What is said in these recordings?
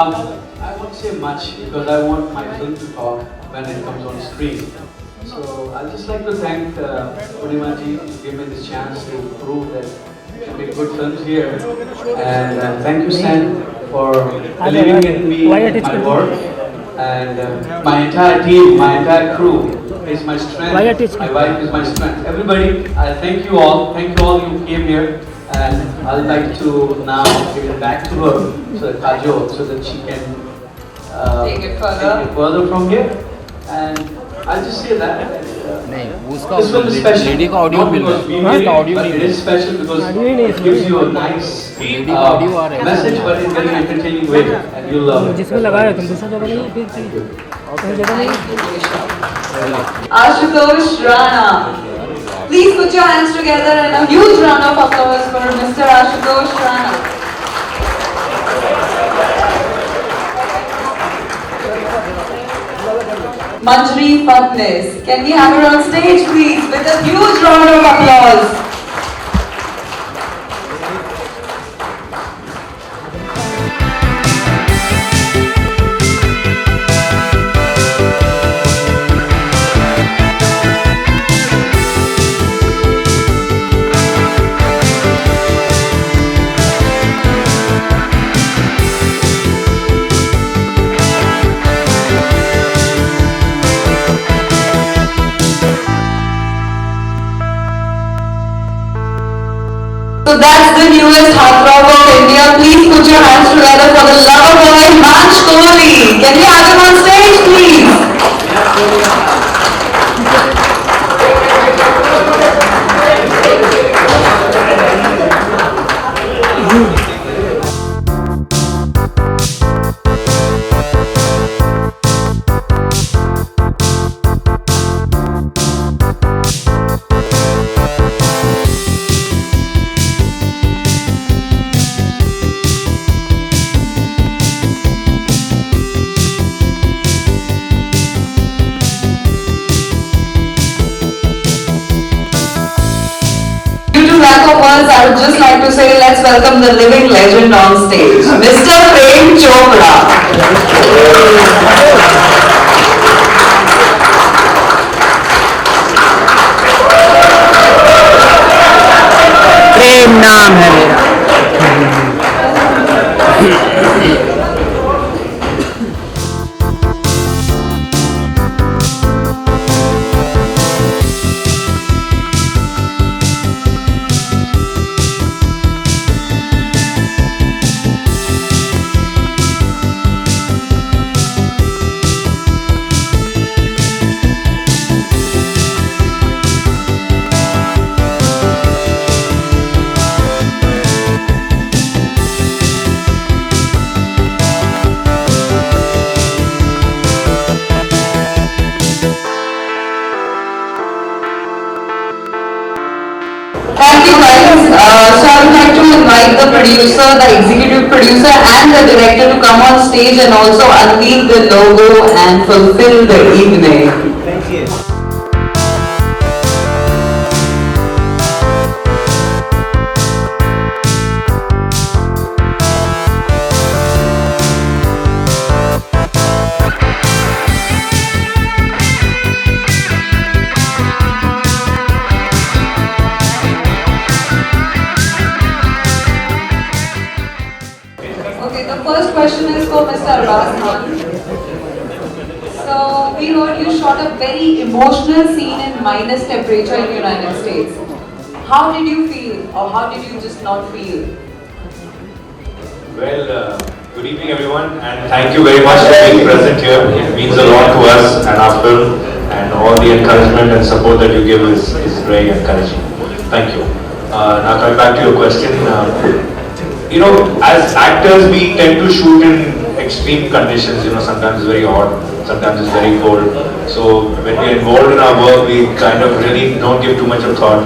I won't say much because I want my film to talk when it comes on screen. So I'd just like to thank Purnima ji to give me this chance to prove that we can make good films here. And thank you, Stan, for believing in me and my work. And my entire team, my entire crew is my strength. My wife is my strength. Everybody, I thank you all. Thank you all you came here. And I'd like to now give it back to her, so that Kajol, so that she can take it further from here. And I'll just say that नहीं this film is special. Lady का audio Not मिल रहा because we है made उसका it, audio but नहीं it is special because it gives you a nice message, but in a very entertaining way, and you love it. जिसमें लगाया तुम दूसरा जगह नहीं फिर Ashutosh Rana. Please put your hands together and a huge round of applause for Mr. Ashutosh Rana. Manjri Fatnis. Can we have her on stage, please, with a huge round of applause? So that's the newest heartthrob of India. Please put your hands together for the lover boy, Manch Kohli. Can we have him on stage, please? Lack of words, I would just like to say let's welcome the living legend on stage, Mr. Prem Chopra. प्रेम नाम है मेरा Thank you guys. So I would like to invite the producer, the executive producer and the director to come on stage and also unveil the logo and fulfill the evening. Thank you. Okay, the first question is for Mr. Abbas Khan. So we heard you shot a very emotional scene in minus temperature in the United States. How did you feel, or how did you just not feel? Well, good evening everyone, and thank you very much for being present here. It means a lot to us and our film, and all the encouragement and support that you give is very encouraging. Thank you. Now coming back to your question, you know, as actors we tend to shoot in extreme conditions. You know, sometimes it's very hot, sometimes it's very cold. So when we're involved in our work, we kind of really don't give too much of thought.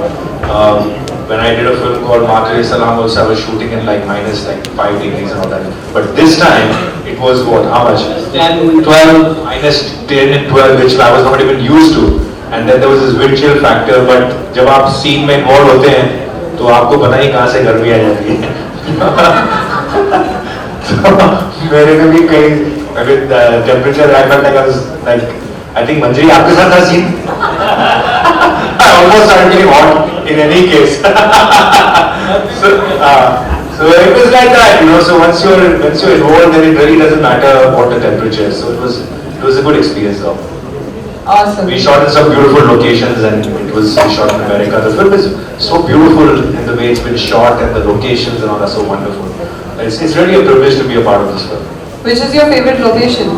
When I did a film called Maatre Salam also, I was shooting in like minus like 5 degrees and all that. But this time, it was what, how much? 10, 12, minus 10 and 12, which I was not even used to. And then there was this wind chill factor, but जब आप scene में involved होते हैं, तो आपको पता ही कहाँ से गर्मी आ जाती है. So, मेरे को भी कई with temperature I felt like I was like I think Manjari आपके साथ था scene. I almost started getting hot in any case. So it was like that, you know. So once you're involved, then it really doesn't matter what the temperature is. So it was a good experience though. Awesome. We shot in some beautiful locations and we shot in America. The film is so beautiful in the way it's been shot and the locations and all are so wonderful. It's really a privilege to be a part of this film. Which is your favorite location?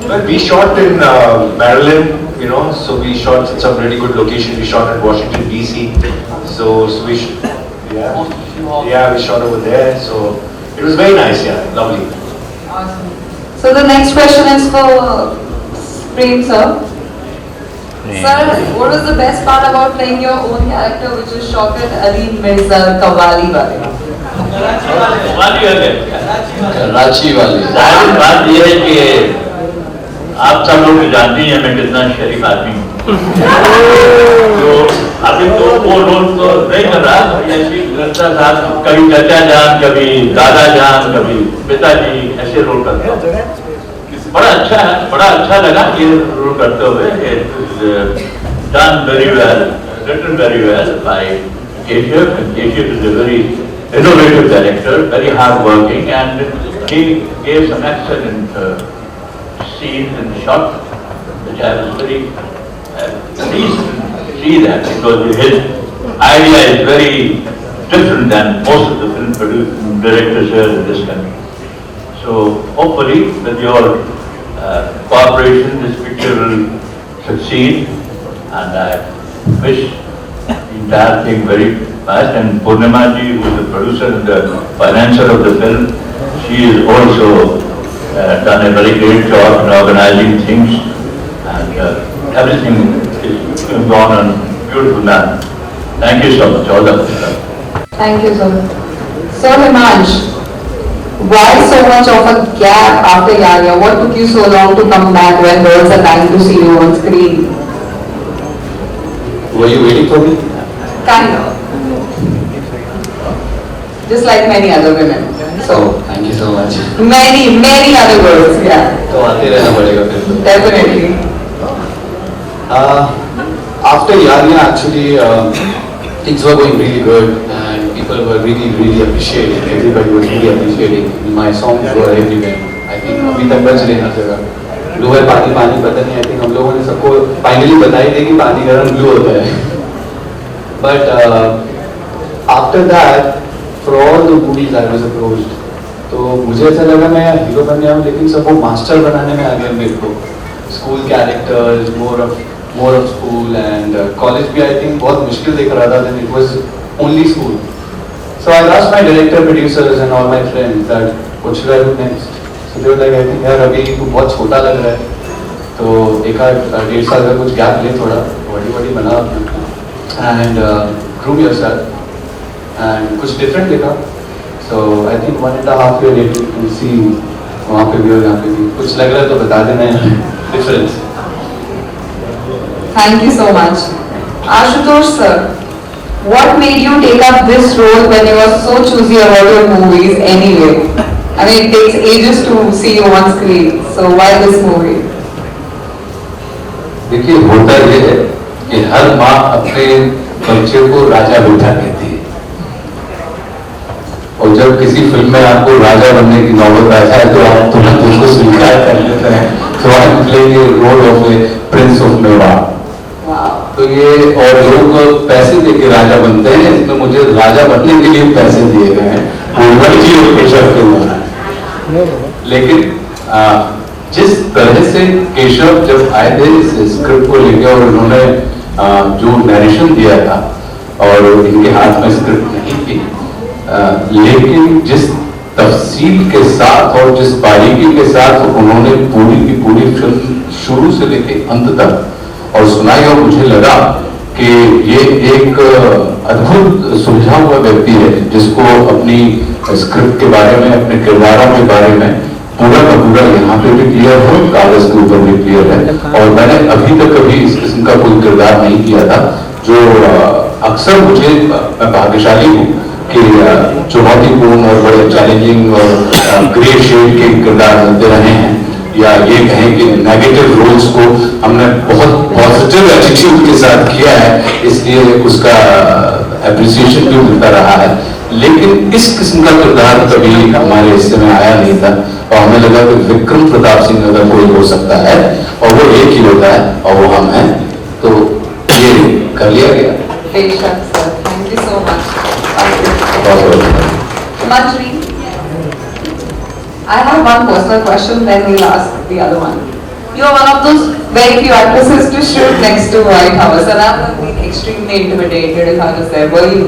Well, we shot in Maryland, you know, so we shot in some really good location. We shot in Washington DC. So we we shot over there. So it was very nice, yeah, lovely. Awesome. So the next question is for Prem sir. Sir, what was the best part about playing your own character, which is Shaukat Ali Mirza Qawwali wale? Karachi वाली बात यह है कि आप सब लोग जानते हैं मैं कितना शरीफ आदमी हूँ। तो अभी तो वो रोल तो नहीं कर रहा, ऐसी लगता था कभी चाचा जान, कभी दादा जान, कभी पिताजी, ऐसे रोल करता हूँ। बड़ा अच्छा लगा ये रोल करते हुए। Done very well, written very well by Keshav, and Keshav is a very innovative director, very hard working, and he gave some excellent scenes and shots, which I was very pleased to see that, because his idea is very different than most of the film directors here in this country. So hopefully with your cooperation this picture will succeed, and I wish the entire thing very fast. And Purnima ji, who is the producer and the financer of the film, she has also done a very great job in organizing things, and everything is gone on beautiful manner. Thank you so much, all the best. Thank you, sir. Sir Himansh, why so much of a gap after Yaya? What took you so long to come back when there was a time to see you on screen? Were you waiting for me? Kind of. Just like many other women. So, Thank you so much. many other girls, yeah. तो आते रहना पड़ेगा फिर तो। Definitely. After Yanya, actually, things were going really good, and people were really appreciating. Everybody was really appreciating. My songs were everywhere. I think अभी तक बज रहे हैं हर जगह। लोग पानी पता नहीं। I think हम लोगों ने सबको फाइनली बताई थी कि पानी का रंग ब्लू होता है। But after that, for all the movies I was approached, तो मुझे ऐसा लगा मैं हीरो बन गया हूँ, लेकिन सब वो मास्टर बनाने में आ गया मेरे को। School characters, more of school, and college भी I think बहुत मुश्किल दिख रहा था, then it was only school. So I asked my director, producers and all my friends that what should I do next? So they were like, I think यार अभी तू बहुत छोटा लग रहा है, तो एक आध 1.5 साल का कुछ गैप ले, थोड़ा बॉडी बना अपना, and groom yourself, and कुछ different देखा. So I think 1.5 years later you can see वहाँ पे भी और यहाँ पे भी कुछ लग रहा है तो बता देना है difference. Thank you so much. Ashutosh sir, what made you take up this role when you were so choosy about your movies anyway? I mean, it takes ages to see you on screen. So why this movie? देखिए होता ये है कि हर माँ अपने बच्चे को राजा बेटा कहती है, और जब किसी फिल्म में आपको राजा बनने की नौबत आता है तो आप तुरंत उसको स्वीकार कर लेते हैं. So I play the role of a prince of Mewar. तो ये और लोग पैसे दे के राजा बनते हैं, इसमें मुझे राजा बनने के लिए पैसे दिए गए हैं पूर्वजी और केशव के द्वारा. लेकिन जिस तरह से केशव जब आए थे इस स्क्रिप्ट को लेकर और उन्होंने जो नरेशन दिया था, और इनके हाथ में स्क्रिप्ट नहीं थी, लेकिन जिस तफसील के साथ और जिस बारीकी के साथ उन्होंने पूरी की पूरी फिल्म शुरू से लेकर अंत तक और सुनाई, और मुझे लगा कि ये एक अद्भुत सुलझा हुआ व्यक्ति है जिसको अपनी स्क्रिप्ट के बारे में, अपने किरदारों के बारे में पूरा का पूरा यहाँ पे भी क्लियर हो, कागज के ऊपर भी क्लियर है. और मैंने अभी तक कभी इस किस्म का कोई किरदार नहीं किया था जो अक्सर मुझे, मैं भाग्यशाली हूँ कि चुनौतीपूर्ण और बड़े चैलेंजिंग और ग्रे शेड के किरदार मिलते रहे हैं, या ये कहें कि नेगेटिव रोल्स को हमने बहुत पॉजिटिव एटीट्यूड के साथ किया है, इसलिए उसका एप्रिसिएशन भी मिलता रहा है। लेकिन इस किस्म का किरदार कभी हमारे हिस्से में आया नहीं था, और हमें लगा कि विक्रम प्रताप सिंह अगर कोई हो सकता है और वो एक ही होता है और वो हम हैं, तो ये कर लिया गया। बेशक sir, thank you so much. Manjri, I have one personal question, then we'll ask the other one. You are one of those very few actresses to shoot next to White House, and I've been extremely intimidated, if I was there. Were you?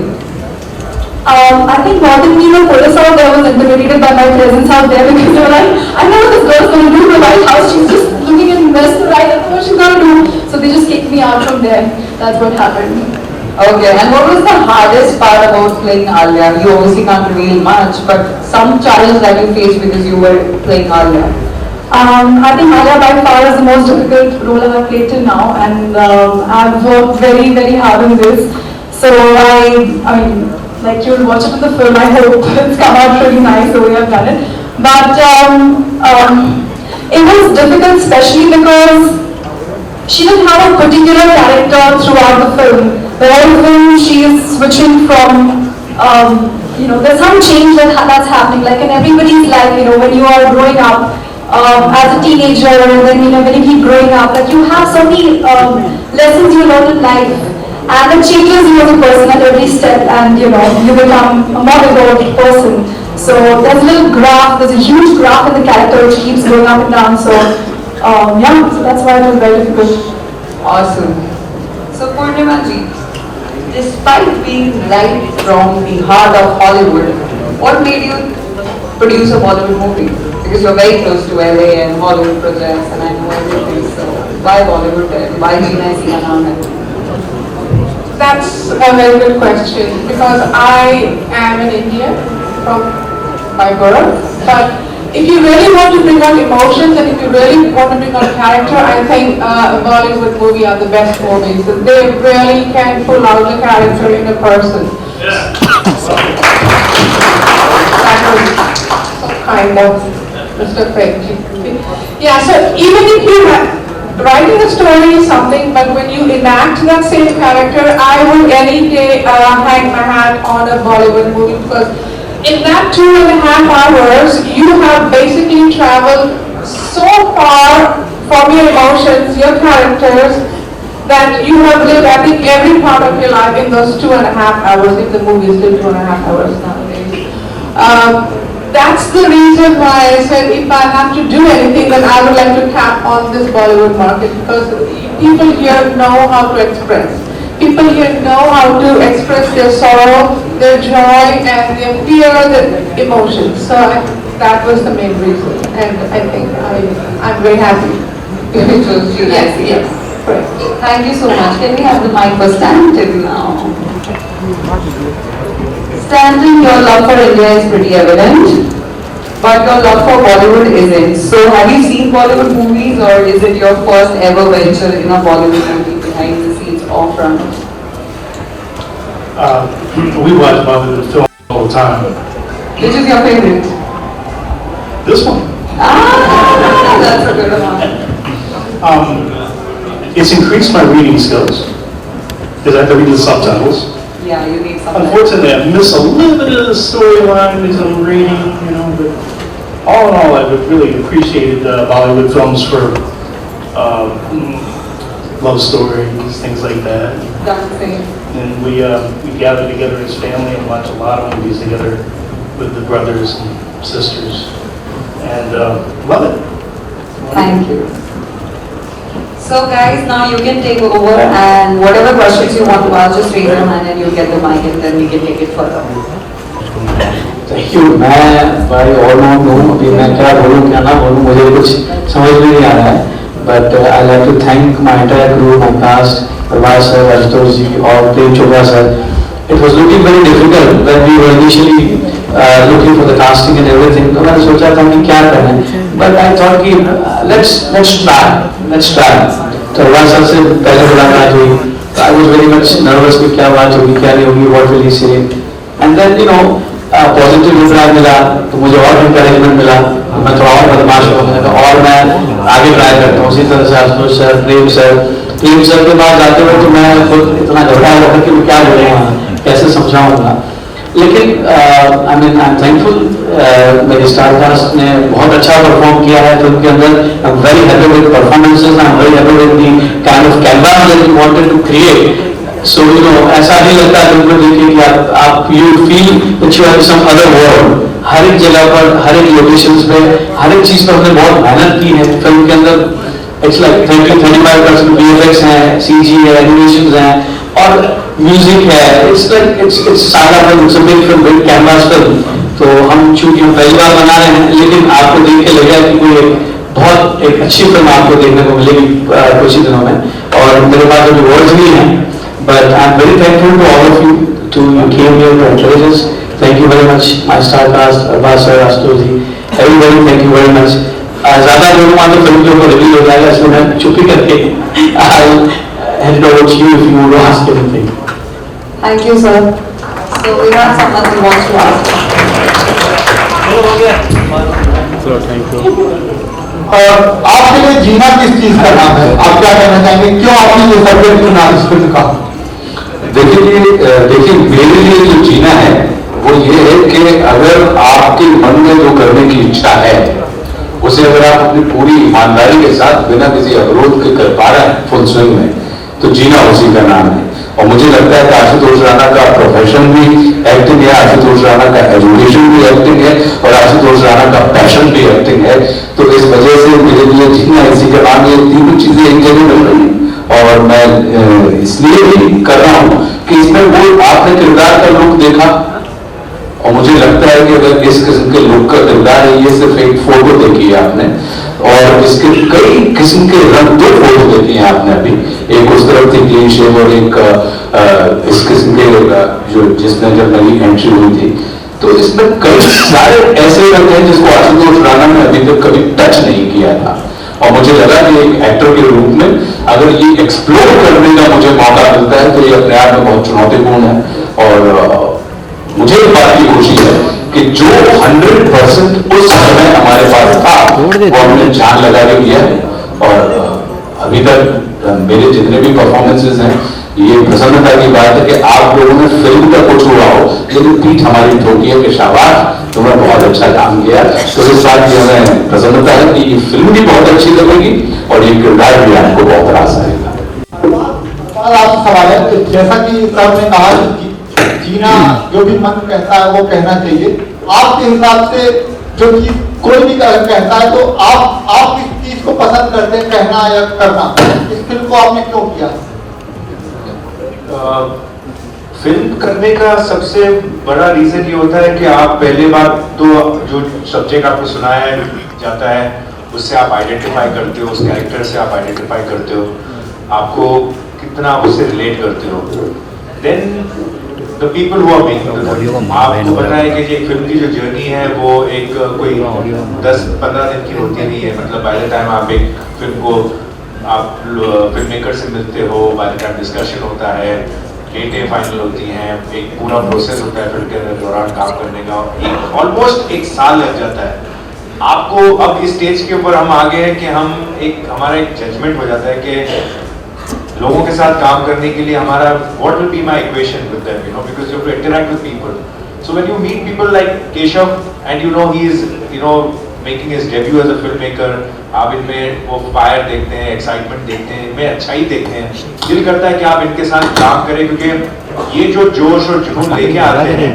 I think what did me pull us out there was intimidated by my presence out there, because they were like, I know what this girl's going to do in the White House. She's just looking at investment, right? I know what she's going to do. So they just kicked me out from there. That's what happened. Okay, and what was the hardest part about playing Alia? You obviously can't reveal much, but some challenge that you faced because you were playing Alia. I think Alia by far is the most difficult role I've played till now, and I've worked very, very hard on this. So I mean, like you'll watch it in the film, I hope it's come out really nice the way I've done it. But it was difficult, especially because she didn't have a particular character throughout the film. Whereas when she is switching from, there's some change that's happening, like in everybody's life, when you are growing up as a teenager, and then, when you keep growing up, like you have so many lessons you learn in life, and it changes you as a person at every step, and, you become a more developed person. So there's a little graph, there's a huge graph in the character which keeps going up and down, so so that's why it was very difficult. Awesome. So Purnima ji, despite being right from the heart of Hollywood, what made you produce a Bollywood movie? Because you're very close to LA and Bollywood projects, and I know everything. So why Bollywood there? Why Jeena and Naam? That's a very good question, because I am in India from by birth, but if you really want to bring out emotions and if you really want to bring out character, I think a Bollywood movie are the best movies. They really can pull out the character in a person. That was some kind of Mr. Fake. Yeah, so even if you writing a story is something, but when you enact that same character, I would any day hang my hat on a Bollywood movie, because in that 2.5 hours, you have basically traveled so far from your emotions, your characters, that you have lived, I think, every part of your life in those 2.5 hours, if the movie is still 2.5 hours nowadays. That's the reason why I said if I have to do anything, then I would like to tap on this Bollywood market, because people here know how to express. People here know how to express their sorrow, their joy, and their fear, their emotions. So that was the main reason, and I think I'm very happy. Yes. Correct. Thank you so much. Can we have the mic for Stanton now? Stanton, your love for India is pretty evident, but your love for Bollywood isn't. So have you seen Bollywood movies, or is it your first ever venture in a Bollywood movie behind the scenes or front? We watch Bollywood films all the time. Which is your favorite? This one. That's a good one. It's increased my reading skills, because I have to read the subtitles. Yeah, you need something. Unfortunately, I miss a little bit of the storyline as I'm reading, but all in all, I've really appreciated Bollywood films for love stories, things like that. Dancing. And we gather together as family and watch a lot of movies together with the brothers and sisters, and love it. Thank you. So guys, now you can take over, and whatever questions you want to ask, just raise your hand and you'll get the mic, and then we can take it further. Thank you. मैं भाई और हूँ, अभी मैं क्या बोलूँ क्या ना बोलूँ मुझे कुछ समझ में नहीं आ रहा है, but I like to thank my entire crew, my cast, Prabhas sir, Ashutosh जी और Prem Chopra sir. It was looking very difficult when we were initially looking for the casting and everything. तो मैंने सोचा था कि क्या करें, but I thought कि let's try. तो प्रभास sir से पहले मुलाकात हुई. I was very much nervous कि क्या बात होगी क्या नहीं होगी, what will he say. And then you know positive reply मिला तो मुझे और इंकरेजमेंट मिला, तो मैं थोड़ा और बदमाश हो गया और मैं आगे ट्राई करता हूँ। उसी तरह से आशुतोष सर, प्रेम सर के पास जाते हुए तो मैं खुद इतना घबराया हुआ था कि मैं क्या बोलूँगा, कैसे समझाऊंगा। लेकिन I mean I am thankful, मेरी स्टार कास्ट ने बहुत अच्छा परफॉर्म किया है फिल्म के अंदर। I am very happy with performances, I am very happy with the kind of canvas that we wanted to create. So you know ऐसा नहीं लगता फिल्म को देखिए कि आप you feel that you are in some other world. हर एक जगह पर, हर एक लोकेशंस पे, हर एक चीज पर हमने बहुत मेहनत की है फिल्म के अंदर। इट्स लाइक 30-35% VFX है, CG है, एनिमेशंस हैं और म्यूजिक है। इट्स लाइक इट्स सारा film, it's a big film, big canvas film. तो हम चूंकि हम पहली बार बना रहे हैं, लेकिन आपको देख के लगेगा कि कोई बहुत एक अच्छी फिल्म आपको देखने को मिलेगी कुछ ही दिनों में। और मेरे पास अभी वर्ड्स नहीं है, but I'm very thankful to all of you to you came here to encourage us. Thank you very much, my star cast, Abbas sir, Ashutosh ji, everybody, thank you very much. ज़्यादा बोलूँगा तो film के ऊपर release हो जाएगा, इसलिए मैं चुप्पी करके I'll hand it over to you if you want to ask anything. Thank you, sir. So we have someone who wants to ask. आपके लिए जीना किस चीज का नाम है? आप क्या कहना चाहेंगे, क्यों आपने ये सब्जेक्ट चुना इस फिल्म का? देखिए मेरे लिए जो जीना है वो ये है कि अगर आपके मन में जो करने की इच्छा है उसे अगर आप अपनी पूरी ईमानदारी के साथ बिना किसी अवरोध के कर पा रहे हैं फुल स्विंग में, तो जीना उसी का नाम है। और मुझे लगता है कि आशुतोष राणा का प्रोफेशन भी एक्टिंग है, आशुतोष राणा का एजुकेशन भी एक्टिंग है और आशुतोष राणा का पैशन भी एक्टिंग है। तो इस वजह से मेरे लिए जीना इसी का नाम, ये तीनों चीजें एक जगह मिल रही हैं। और मैं इसलिए भी कर रहा हूँ कि इसमें वो आपने किरदार का लुक देखा और मुझे लगता है कि अगर इस किस्म के लुक का किरदार है, ये सिर्फ एक फोटो देखी है आपने और इसके कई किस्म के रंग, दो फोटो देखी है आपने अभी, एक उस तरफ थी क्लीन शेव और एक इस किस्म के जो जिसमें जब नई एंट्री हुई थी। तो इसमें कई सारे ऐसे रंग हैं जिसको आशुतोष राणा ने अभी तक कभी टच नहीं किया था। और मुझे लगा कि एक एक्टर के रूप में अगर ये एक्सप्लोर करने का मुझे मौका मिलता है तो ये अपने आप में बहुत चुनौतीपूर्ण है। और मुझे इस बात की खुशी है कि जो 100% उस समय हमारे पास था वो हमने जान लगा के किया। और अभी तक मेरे जितने भी परफॉर्मेंसेस हैं, ये प्रसन्नता की बात है कि आप लोगों ने फिल्म तक कुछ हुआ हो लेकिन पीठ हमारी ठोकी है कि शाबाश तुमने बहुत अच्छा काम किया। तो इस बात की हमें प्रसन्नता है कि ये फिल्म भी बहुत अच्छी लगेगी और ये किरदार भी आपको बहुत रास आएगा। आपसे सवाल है कि जैसा कि सर ने कहा कि जीना जो भी मन कहता है वो कहना चाहिए, आपके हिसाब से जो चीज कोई भी कहता है तो आप किस चीज को पसंद करते हैं, कहना या करना? इस फिल्म को आपने क्यों किया? फिल्म करने का सबसे बड़ा रीजन ये होता है कि आप पहले बात तो जो सब्जेक्ट आपको सुनाया जाता है उससे आप आइडेंटिफाई करते हो, उस कैरेक्टर से आप आइडेंटिफाई करते हो, आपको कितना उससे रिलेट करते हो। Then the people who are making the film, आपको पता है कि ये फिल्म की जो जर्नी है वो एक कोई 10-15 दिन की होती नहीं है। मतलब बाय द टाइम आप एक फिल्म को आप फिल्म मेकर से मिलते हो, बाय द टाइम डिस्कशन होता है, डेटें फाइनल होती हैं, एक पूरा प्रोसेस होता है फिल्म के दौरान काम करने का, एक ऑलमोस्ट 1 साल लग जाता है आपको। अब इस स्टेज के ऊपर हम आ गए हैं कि हम हमारा एक जजमेंट हो जाता है कि लोगों के साथ काम करने के लिए हमारा what will be my equation with them, you know, because you have to interact with people. So when you meet people like Keshav and you know he is making his debut as a film maker, आप इनमें वो fire देखते हैं, excitement देखते हैं, इनमें अच्छाई देखते हैं, दिल करता है कि आप इनके साथ काम करें क्योंकि ये जो जोश और जुनून लेके आते हैं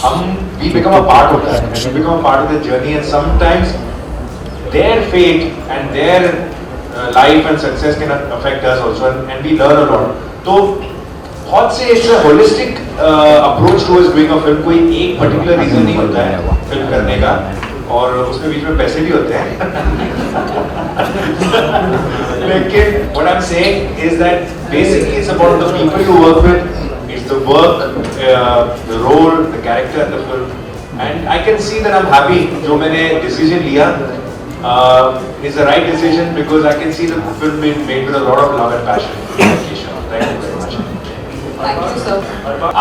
हम we become a part of that, and we become a part of the journey, and sometimes their fate and their life and success can affect us also, and we learn a lot. तो बहुत से it's a holistic approach towards doing a film, कोई एक particular reason नहीं होता है film करने का, और उसमें बीच में पैसे भी होते हैं लेकिन what I'm saying is that basically it's about the people you work with, it's the work, the role, the character and the film, and I can see that I'm happy जो मैंने decision लिया is the right decision because I can see the film being made with a lot of love and passion. Thank you very much. Thank you, sir.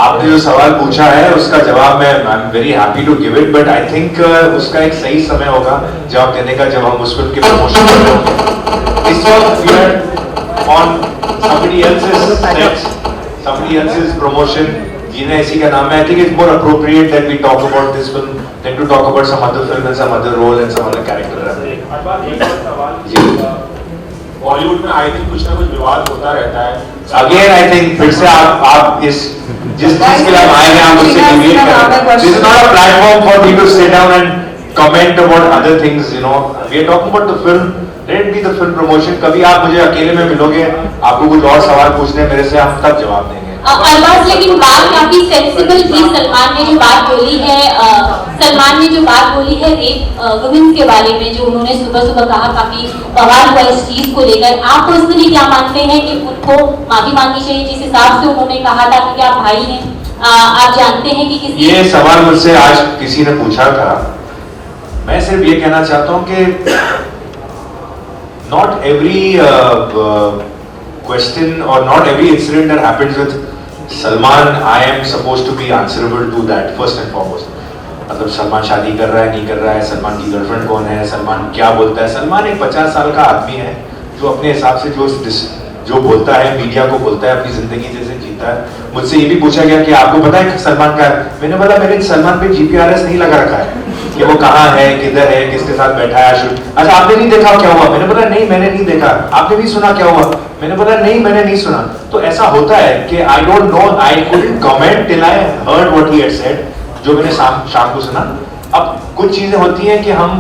आपने जो सवाल पूछा है उसका जवाब मैं I am very happy to give it, but I think उसका एक सही समय होगा जवाब देने का जब हम उस फिल्म की प्रमोशन कर रहे होंगे। इस वक्त we are on somebody else's set, somebody else's promotion. जीना इसी का नाम है। I think it's more appropriate that we talk about this film than to talk about some other film and some other role and some other character. Bollywood में I think कुछ ना कुछ विवाद होता रहता है। Again, I think फिर से आप इस जिस चीज के लिए हम आए हैं आप उससे डिबेट करें। This is not a platform for me to sit down and comment about other things. You know, we are talking about the film. Let it be the film promotion. कभी आप मुझे अकेले में मिलोगे, आपको कुछ और सवाल पूछने हैं मेरे से, हम तब जवाब देंगे। अरबाज, लेकिन बात काफी सेंसिबल थी। सलमान ने जो बात बोली है रेप वुमेन के बारे में, जो उन्होंने सुबह सुबह कहा, काफी बवाल हुआ इस चीज को लेकर। आप पर्सनली क्या मानते हैं कि उनको माफी मांगनी चाहिए जिस हिसाब से उन्होंने कहा था, क्योंकि आप भाई हैं, आप जानते हैं कि किसी ये सवाल मुझसे आज किसी ने पूछा था। मैं सिर्फ ये कहना चाहता हूँ कि not every question or not every incident that happens with Salman, I am supposed to be answerable to that first and foremost. मतलब सलमान शादी कर रहा है नहीं कर रहा है, सलमान की गर्लफ्रेंड कौन है, सलमान क्या बोलता है। सलमान एक 50 साल का आदमी है जो अपने हिसाब से जो बोलता है, मीडिया को बोलता है, अपनी जिंदगी जैसे जीता है। मुझसे ये भी पूछा गया कि आपको पता है कि सलमान का है? मैंने बोला मैंने सलमान पे GPRS नहीं लगा रखा है कि वो कहाँ है, किधर है, किसके साथ बैठा है। अच्छा आपने नहीं देखा क्या हुआ? मैंने बोला नहीं मैंने नहीं देखा। आपने भी सुना क्या हुआ? मैंने बोला नहीं मैंने नहीं सुना। तो ऐसा होता है कि I don't know, I couldn't comment till I heard what he had said, जो मैंने शाम को सुना। अब कुछ चीजें होती हैं कि हम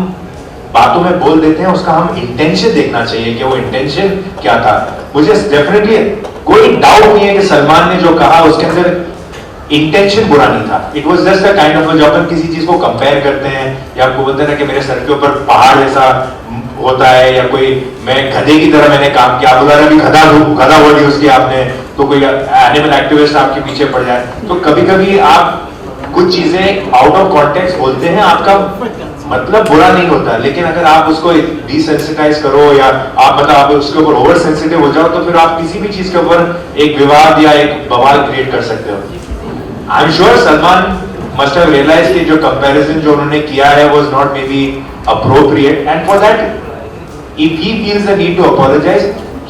बातों में बोल देते हैं, उसका हम इंटेंशन देखना चाहिए कि वो इंटेंशन क्या था। मुझे डेफिनेटली कोई डाउट नहीं है कि सलमान ने जो कहा उसके अंदर इंटेंशन बुरा नहीं था। It was just a kind of, जब अपन किसी चीज को कंपेयर करते हैं या आपको बोलते हैं ना कि मेरे सर के ऊपर पहाड़ जैसा होता है, या कोई मैं गधे की तरह मैंने काम किया, आप बोला अभी गधा वर्ड यूज किया आपने, तो कोई एनिमल एक्टिविस्ट आपके पीछे पड़ जाए। तो कभी कभी आप कुछ चीजें आउट ऑफ कॉन्टेक्स्ट बोलते हैं, आपका मतलब बुरा नहीं होता, लेकिन अगर आप उसको डिसेंसिटाइज करो या आप मतलब आप उसके ऊपर ओवर सेंसिटिव हो जाओ, तो फिर आप किसी भी चीज के ऊपर एक विवाद या एक बवाल क्रिएट कर सकते हो। I am sure Salman must have realised कि जो कंपैरिजन जो उन्होंने किया है was not maybe appropriate, and for that if he feels the need to apologise,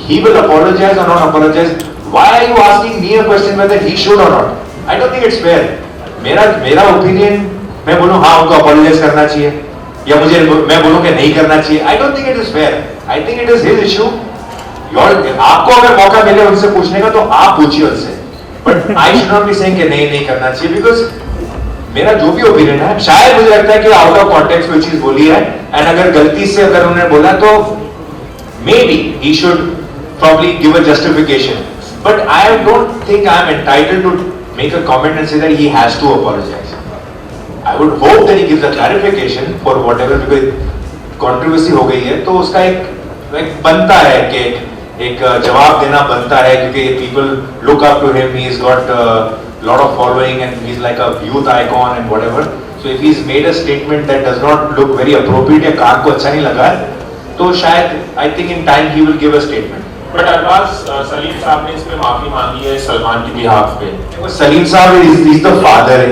he will apologize or not apologize. Why are you asking me a question whether he should or not? I don't think it's fair. मेरा opinion, मैं बोलूं हाँ उनको apologise करना चाहिए, या मैं बोलूं कि नहीं करना चाहिए, I don't think it is fair. I think it is his issue. आपको अगर मौका मिले उनसे पूछने का तो आप पूछिए उनसे, but I should not be saying कि नहीं करना चाहिए, बिकॉज मेरा जो भी ओपिनियन है, शायद मुझे लगता है कि आउट ऑफ कॉन्टेक्स्ट कोई चीज बोली है, एंड अगर गलती से अगर उन्होंने बोला तो maybe he should probably give a justification, but I don't think I am entitled to make a comment and say that he has to apologize. I would hope that he gives a clarification for whatever, because controversy हो गई है तो उसका एक बनता है कि एक जवाब देना बनता है, क्योंकि people look up to him, he's got a lot of following and he's like a youth icon and whatever. So if he's made a statement that does not look very appropriate या कान को अच्छा नहीं लगा तो शायद I think in time he will give a statement. But Arbaaz, Salim साहब ने इसमें माफी मांगी है सलमान की बिहाफ पे। सलीम साहब इज द फादर।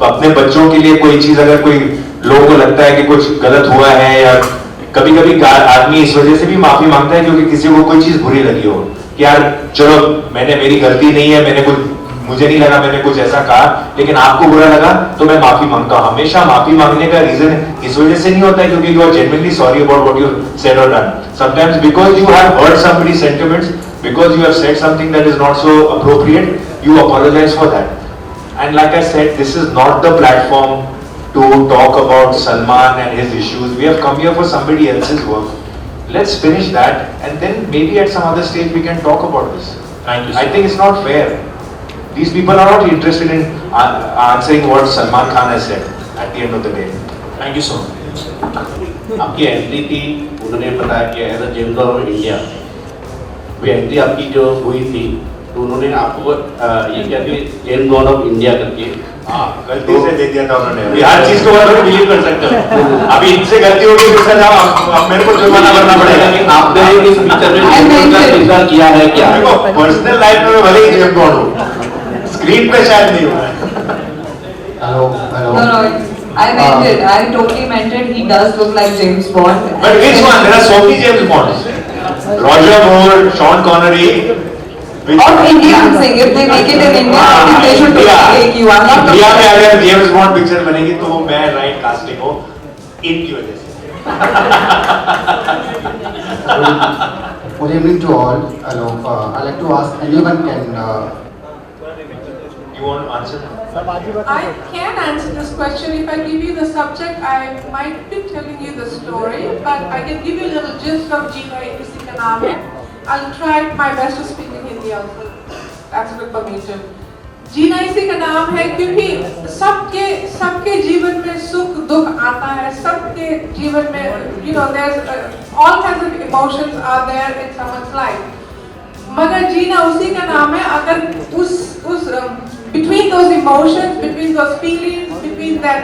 अपने बच्चों के लिए कोई चीज अगर कोई लोगों को लगता है कि कुछ गलत हुआ है, या कभी कभी आदमी इस वजह से भी माफी मांगता है क्योंकि किसी को कोई चीज बुरी लगी हो कि यार चलो मेरी गलती नहीं है, मुझे नहीं लगा मैंने कुछ ऐसा कहा, लेकिन आपको बुरा लगा तो मैं माफी मांगता हूं। हमेशा माफी मांगने का रीजन इस वजह से नहीं होता है क्योंकि you are genuinely sorry about what you said और done. Sometimes because you have hurt somebody's sentiments, because you have said something that is not so appropriate, you apologize for that. And like I said, this is not the platform to talk about Salman and his issues. We have come here for somebody else's work. Let's finish that, and then maybe at some other stage we can talk about this. Thank you, sir. I think it's not fair. These people are not interested in answering what Salman Khan has said at the end of the day. Thank you so much. आपकी entry थी, उन्होंने बताया कि as a gender of India, वो entry आपकी जो हुई थी तो उन्होंने आपको ये क्या कि जेन गॉड ऑफ इंडिया करके गलती से दे दिया था उन्होंने। हर चीज को बिलीव कर सकते हो। अभी इनसे गलती होगी दूसरा जाओ अब मेरे को जुर्माना भरना पड़ेगा। कि आपने इस पिक्चर में किया है क्या? पर्सनल लाइफ में भले ही जेन गॉड हूँ, स्क्रीन पे शायद नहीं हुआ है। Hello hello. No, I meant it. I totally meant it. He does look like James Bond. But which one? There are so many James Bonds. Roger Moore, Sean Connery. Of India, I'm saying if they make it in India, I think they should totally take you. I'm not India में अगर James bond picture बनेगी तो वो मैं right casting हो इनकी वजह से। Good evening to all. Hello. I'd like to ask anyone can. You want to answer? I can answer this question. If I give you the subject, I might be telling you the story, but I can give you a little gist of Jeena किसी का नाम है. I'll try my best to speak in Hindi also. That's good for me too. जीना इसी का नाम है क्योंकि सबके जीवन में सुख दुख आता है, सबके जीवन में there's all kinds of emotions are there in someone's life. मगर जीना उसी का नाम है अगर उस between those emotions, between those feelings, between that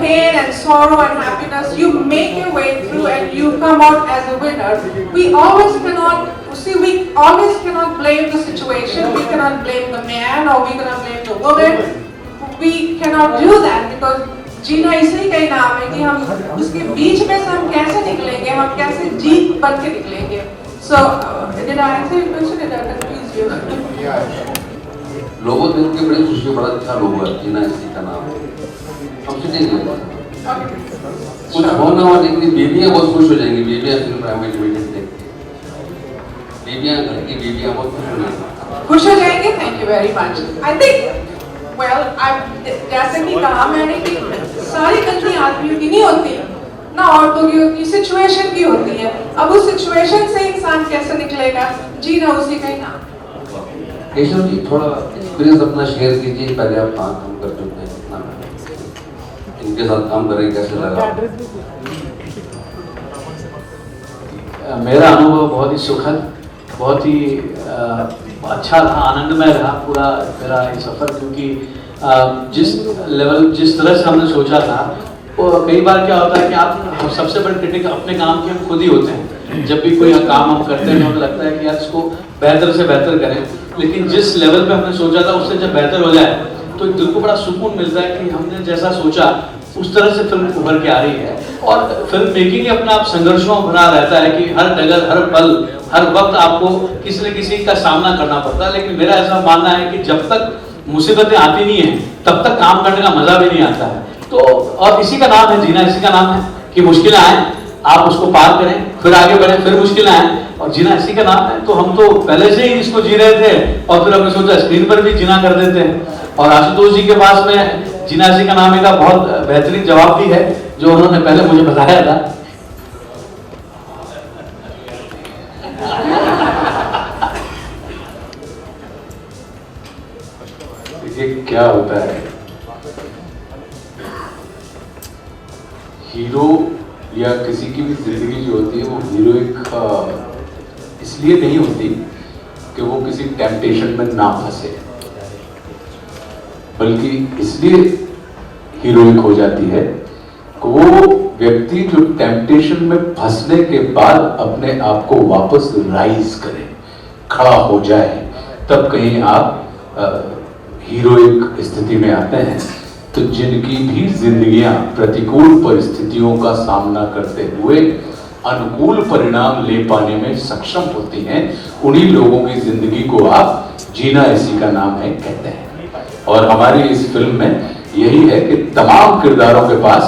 pain and sorrow and happiness, you make your way through and you come out as a winner. We always cannot blame the situation. We cannot blame the man or we cannot blame the woman. We cannot do that because जीना इसी का ही नाम है कि हम उसके बीच में से हम कैसे निकलेंगे, हम कैसे जीत बन के निकलेंगे. So, did I answer your question? Did I confuse you? लोगों देख के बड़ी खुशी, बड़ा अच्छा लोग है, जीना इसी का नाम है, हमसे नहीं लगता कुछ होना हो, लेकिन बीबियाँ बहुत खुश हो जाएंगी, बीबियाँ फिल्म प्राइवेट लिमिटेड देख के, बीबियाँ घर की बीबियाँ बहुत खुश हो जाएंगी। खुश हो जाएंगे? Thank you very much. I think, well, जैसे कि कहा मैंने कि सारी गलती आदमियों की नहीं होती ना, औरतों की होती, सिचुएशन की होती है. अब उस सिचुएशन से इंसान कैसे निकलेगा, जीना उसी का ही नाम. केशव जी थोड़ा एक्सपीरियंस अपना शेयर कीजिए, पहले आप कहाँ काम कर चुके हैं, कितना इनके साथ काम करें, कैसे लगा? मेरा अनुभव बहुत ही सुखद, बहुत ही अच्छा रहा, आनंदमय रहा पूरा मेरा ये सफ़र, क्योंकि जिस तरह से हमने सोचा था, वो कई बार क्या होता है कि आप सबसे बड़े क्रिटिक अपने काम के हम खुद ही होते हैं. जब भी कोई काम हम करते हैं तो लगता है कि यार इसको बेहतर से बेहतर करें, लेकिन जिस लेवल पे हमने सोचा था उससे जब बेहतर हो जाए तो दिल को बड़ा सुकून मिलता है कि हमने जैसा सोचा उस तरह से फिल्म उभर के आ रही है. और फिल्म मेकिंग अपना आप संघर्षों भरा रहता है कि हर डगर, हर पल, हर वक्त आपको किसी न किसी का सामना करना पड़ता है, लेकिन मेरा ऐसा मानना है कि जब तक मुसीबतें आती नहीं है तब तक काम करने का मजा भी नहीं आता है. तो और इसी का नाम है जीना, इसी का नाम है कि मुश्किलें आए आप उसको पार करें, फिर आगे बढ़ें, फिर मुश्किलें आए, और जीना इसी का नाम है. तो हम तो पहले से ही इसको जी रहे थे और फिर हमने सोचा स्क्रीन पर भी जीना कर देते हैं. और आशुतोष जी के पास में जीना इसी का नाम है का बहुत बेहतरीन जवाब भी है जो उन्होंने पहले मुझे बताया था. देखिए क्या होता है, हीरो या किसी की भी जिंदगी जो होती है वो हीरोइक इसलिए नहीं होती कि वो किसी टेम्पटेशन में ना फंसे, बल्कि इसलिए हीरोइक हो जाती है कि वो व्यक्ति जो टेम्पटेशन में फंसने के बाद अपने आप को वापस राइज करे, खड़ा हो जाए, तब कहीं आप हीरोइक स्थिति में आते हैं. तो जिनकी भी जिंदगियां प्रतिकूल परिस्थितियों का सामना करते हुए अनुकूल परिणाम ले पाने में सक्षम होती हैं, उन्हीं लोगों की जिंदगी को आप जीना इसी का नाम है कहते हैं. और हमारी इस फिल्म में यही है कि तमाम किरदारों के पास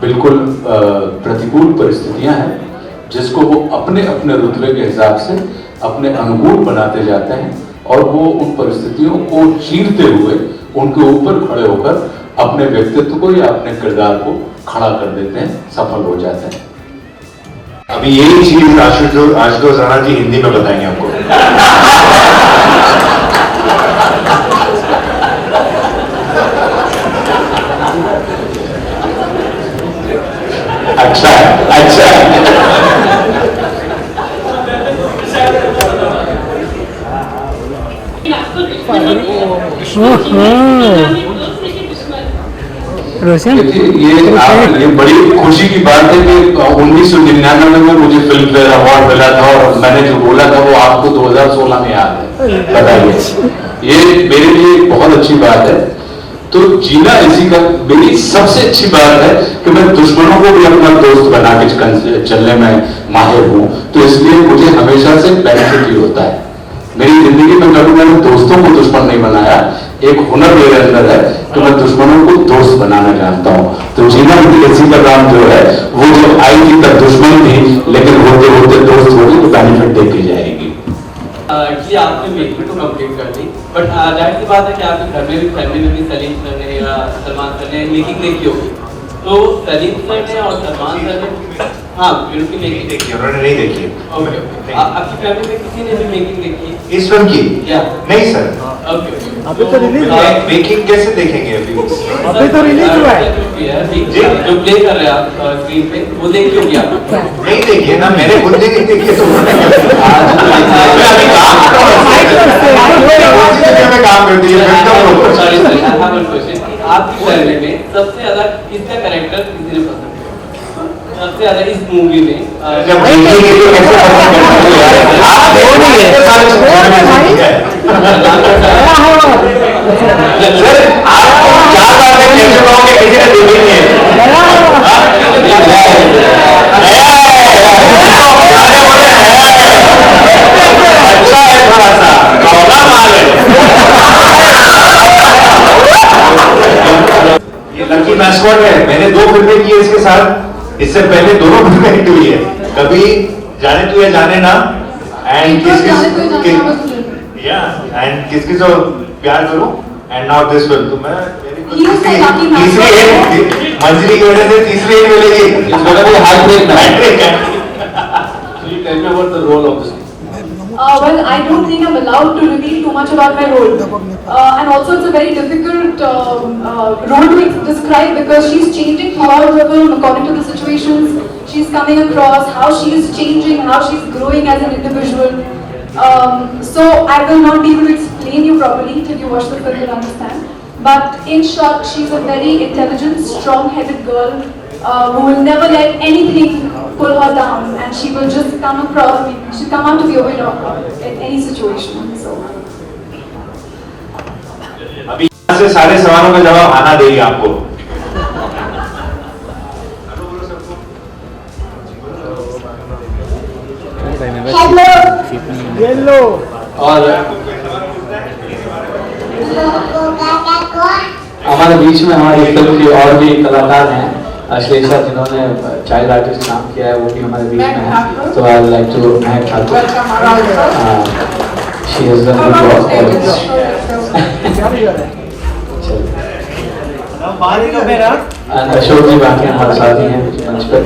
बिल्कुल प्रतिकूल परिस्थितियां हैं, जिसको वो अपने अपने रुतबे के हिसाब से अपने अनुकूल बनाते जाते हैं, और वो उन परिस्थितियों को चीरते हुए उनके ऊपर खड़े होकर अपने व्यक्तित्व को या अपने किरदार को खड़ा कर देते हैं, सफल हो जाते हैं. अभी यही चीज आशुतोष राणा जी हिंदी में बताएंगे आपको. अच्छा रोशन, ये बड़ी खुशी की बात है कि 1999 में मुझे फिल्म फेयर अवार्ड मिला था, और मैंने जो बोला था वो आपको 2016 में याद है. बताइए. ये मेरे लिए एक बहुत अच्छी बात है। तो जीना इसी का मेरी सबसे अच्छी बात है कि मैं दुश्मनों को भी अपना दोस्त बना के चलने में माहिर हूं, तो इसलिए मुझे हमेशा से बेनिफिट ही होता है। मेरी जिंदगी में कभी मैंने दोस्तों को दुश्मन नहीं बनाया, एक हुनर मेरे अंदर है तो मैं दुश्मनों को दोस्त बनाना जानता हूं। तो जीना इसी का काम जो है, वो जो आई थी तब दुश्मन थी, लेकिन होते होते दोस्त होगी तो बेनिफिट देती जाएगी। एक्चुअली आपने मेकिंग तो कंप्लीट कर दी, बट जाहिर सी बात है कि आपके घर में भी फैमिली में भी सलीम सर ने या सलमान सर ने मेकिंग देखी होगी। तो सलीम सर ने और सलमान सर ने हाँ बिल्कुल मेकिंग देखी, उन्होंने नहीं देखी। आपकी फैमिली में किसी ने भी मेकिंग देखी इस फिल्म की? या नहीं सर। ओके, अभी तो रिलीज हुआ है। मेकिंग कैसे देखेंगे अभी? अभी तो रिलीज हुआ है। जो प्ले कर रहे हैं आप स्क्रीन पे, वो देखी होगी आप? नहीं देखिए ना, मैंने खुद नहीं देखी तो मैं अभी काम करती है। आपकी फैमिली में सबसे ज्यादा किसका कैरेक्टर किसी ने पसंद किया? सबसे ज्यादा इस मूवी में जब देखेंगे तो कैसे पसंद करते हो यार? आप देखोगे सर, आपको 4 साल में कैसे कहोगे किसी ने देखी नहीं है? अच्छा है, थोड़ा सा कौला माल है। ये लकी मैस्कॉट है, मैंने 2 फिल्में की है इसके साथ। इससे पहले दोनों फिल्में हिट हुई है, कभी जाने तू या जाने ना, एंड किस किस तो प्यार करूं, एंड नाउ दिस फिल्म। तो मैं तीसरी मंजरी की वजह से तीसरी हिट मिलेगी। इस वजह से हैट्रिक है। So you tell me about the role of this. Well, I don't think I'm allowed to reveal too much about my role. And also it's a very difficult role to describe because she's changing throughout the film according to the situations she's coming across, how she is changing, how she's growing as an individual. So I will not be able to explain you properly till you watch the film and understand. But in short, she's a very intelligent, strong-headed girl who will never let anything pull her down, and she will just come across. She'll come out to be a winner in any situation. So. अभी यहाँ से सारे सवालों का जवाब आना देगी आपको। येलो और हमारे बीच में हमारी फिल्म के और भी कलाकार हैं, अश्लेषा जिन्होंने चाइल्ड आर्टिस्ट काम किया है, वो भी हमारे बीच में है। तो आई like to Mahak Thakur, she has done good work and Ashok ji बाकी हमारे साथ ही हैं मंच पर।